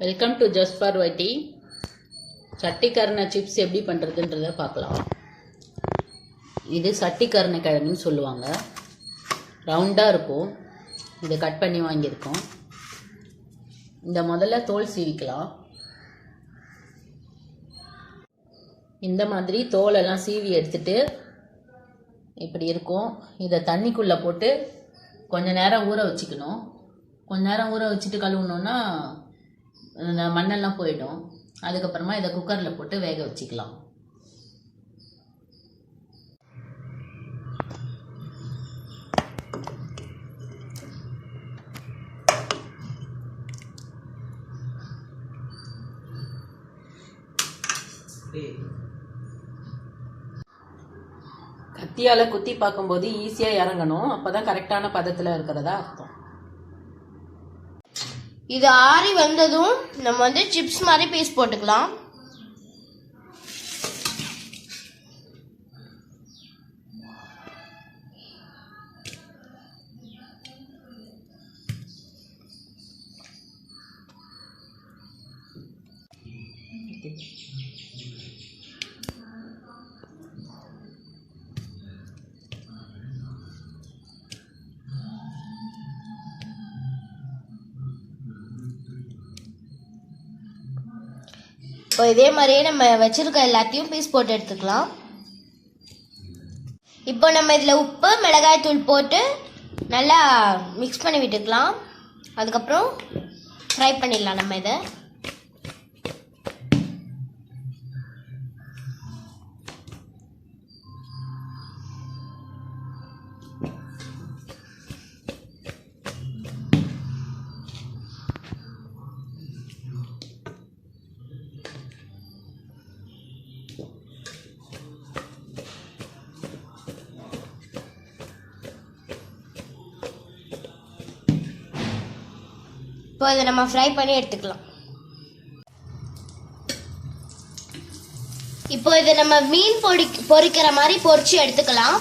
Welcome to just for வைட்டி. சட்டி கருணை சிப்ஸ் எப்படி பண்ணுறதுன்றதை பார்க்கலாம். இது சட்டி கருணை கிழங்குன்னு சொல்லுவாங்க. ரவுண்டாக இருக்கும். இதை கட் பண்ணி வாங்கியிருக்கோம். இந்த முதல்ல தோல் சீவிக்கலாம். இந்த மாதிரி தோலெல்லாம் சீவி எடுத்துட்டு இப்படி இருக்கும். இதை தண்ணிக்குள்ளே போட்டு கொஞ்ச நேரம் ஊற வச்சுக்கணும். கொஞ்ச நேரம் ஊற வச்சுட்டு கழுவுனோன்னா அந்த மண்ணெல்லாம் போயிடும். அதுக்கப்புறமா இதை குக்கரில் போட்டு வேக வச்சுக்கலாம். கத்தியால் குத்தி பார்க்கும்போது ஈஸியாக இறங்கணும். அப்போதான் கரெக்டான பதத்தில் இருக்கிறதா அர்த்தம். இது ஆறி வந்ததும் நம்ம சிப்ஸ் மாதிரி பீஸ் போட்டுக்கலாம். இப்போ இதே மாதிரியே நம்ம வச்சிருக்க எல்லாத்தையும் பீஸ் போட்டு எடுத்துக்கலாம். இப்போ நம்ம இதில் உப்பு மிளகாய் தூள் போட்டு நல்லா மிக்ஸ் பண்ணி விட்டுக்கலாம். அதுக்கப்புறம் ஃப்ரை பண்ணிடலாம் நம்ம இதை. இப்போ இதை நம்ம ஃப்ரை பண்ணி எடுத்துக்கலாம். இப்போ இதை நம்ம மீன் பொரிக்கிற மாதிரி பொரிச்சு எடுத்துக்கலாம்.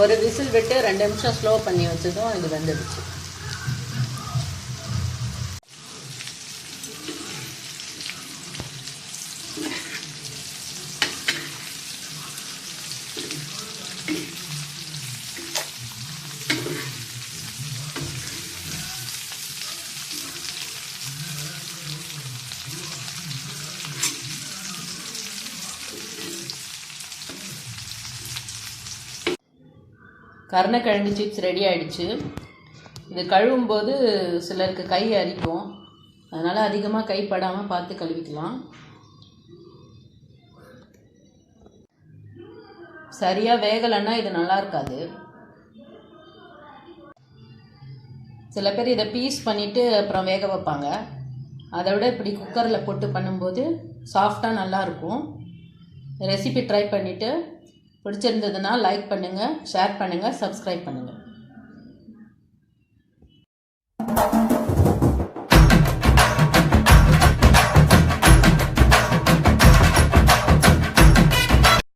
ஒரு விசில் விட்டு 2 நிமிஷம் ஸ்லோ பண்ணி வச்சதும் இது வெந்துடுச்சு. கருணைக்கிழங்கு சிப்ஸ் ரெடி ஆகிடுச்சு. இது கழுவும்போது சிலருக்கு கை அரிக்கும். அதனால் அதிகமாக கைப்படாமல் பார்த்து கழுவிக்கலாம். சரியாக வேகலைன்னா இது நல்லா இருக்காது. சில பேர் இதை பீஸ் பண்ணிவிட்டு அப்புறம் வேக வைப்பாங்க. அதை விட இப்படி குக்கரில் போட்டு பண்ணும்போது சாஃப்டாக நல்லாயிருக்கும். ரெசிபி ட்ரை பண்ணிவிட்டு பிடிச்சிருந்ததுன்னா லைக் பண்ணுங்கள், ஷேர் பண்ணுங்கள், சப்ஸ்கிரைப் பண்ணுங்கள்.